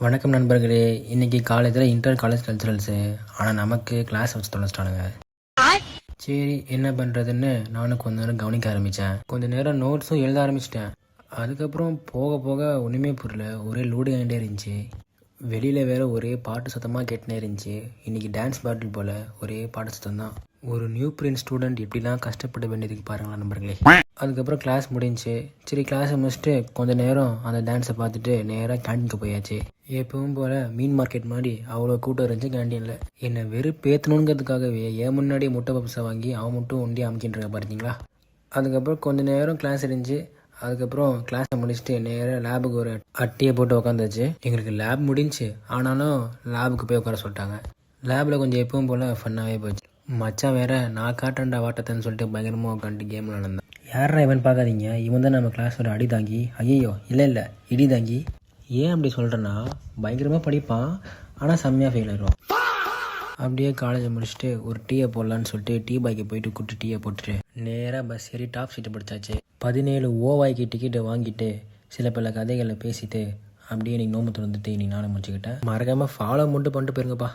வணக்கம் நண்பர்களே. இன்னைக்கு காலேஜில் இன்டர் காலேஜ் கல்ச்சுரல்ஸு. ஆனால் நமக்கு கிளாஸ் வச்சு தொலைச்சிட்டானுங்க. சரி என்ன பண்ணுறதுன்னு நானும் கொஞ்ச நேரம் கவனிக்க ஆரம்பித்தேன். கொஞ்ச நேரம் நோட்ஸும் எழுத ஆரம்பிச்சிட்டேன். அதுக்கப்புறம் போக போக ஒன்றுமே புரியல. ஒரே லோடு ஆகிட்டே இருந்துச்சு. வெளியில் வேற ஒரே பாட்டு சத்தமாக கேட்டுனே இருந்துச்சு. இன்றைக்கி டான்ஸ் பேட்டில் போல் ஒரே பாட்டு சத்தம் தான். ஒரு நியூ பிரிண்ட் ஸ்டூடெண்ட் எப்படிலாம் கஷ்டப்பட வேண்டியதுக்கு பாருங்களா நண்பர்களே. அதுக்கப்புறம் கிளாஸ் முடிஞ்சு. சரி கிளாஸை முடிச்சுட்டு கொஞ்சம் நேரம் அந்த டான்ஸை பார்த்துட்டு நேராக கேண்டீனுக்கு போயாச்சு. எப்பவும் போல் மீன் மார்க்கெட் மாதிரி அவ்வளோ கூட்டம் இருந்துச்சு கேண்டீனில். என்னை வெறுப்பேற்றணுங்கிறதுக்காகவே ஏன் முன்னாடி முட்டை பப்ஸை வாங்கி அவன் மட்டும் ஒண்டி அமுக்கின்னு பார்த்தீங்களா. அதுக்கப்புறம் கொஞ்சம் நேரம் கிளாஸ் இருந்துச்சு. அதுக்கப்புறம் கிளாஸை முடிச்சுட்டு நேராக லேபுக்கு ஒரு அட்டையை போட்டு உட்காந்துச்சு. எங்களுக்கு லேப் முடிஞ்சு, ஆனாலும் லேபுக்கு போய் உட்கார சொல்லிட்டாங்க. லேபில் கொஞ்சம் எப்பவும் போல் ஃபன்னாகவே போச்சு. மச்சான் வேற நான் காட்டண்டா வாட்டத்தைன்னு சொல்லிட்டு பயங்கரமாக உட்காந்துட்டு கேம் விளாண்டான். யாரா இவன் பார்க்காதீங்க, இவன் தான் நம்ம கிளாஸோட அடி தாங்கி. ஐயோ இல்லை இடி தாங்கி. ஏன் அப்படி சொல்கிறேன்னா, பயங்கரமாக படிப்பான், ஆனால் செம்மையாக ஃபெயில் ஆயிடுவான். அப்படியே காலேஜை முடிச்சுட்டு ஒரு டீயை போடலான்னு சொல்லிட்டு டீ பாய்க்கு போயிட்டு கூப்பிட்டு டீயை போட்டுட்டு நேராக பஸ் ஏறி டாப் சீட்டு பிடிச்சாச்சு. 17 ஓவாய்க்கு டிக்கெட்டை வாங்கிட்டு சில பல கதைகளை பேசிட்டு அப்படியே இன்னைக்கு நோம்பு திறந்துட்டு இன்னைக்கு நானும் முடிச்சுக்கிட்டேன். மறக்காமல் ஃபாலோ மட்டும் பண்ணிட்டு போயிருங்கப்பா.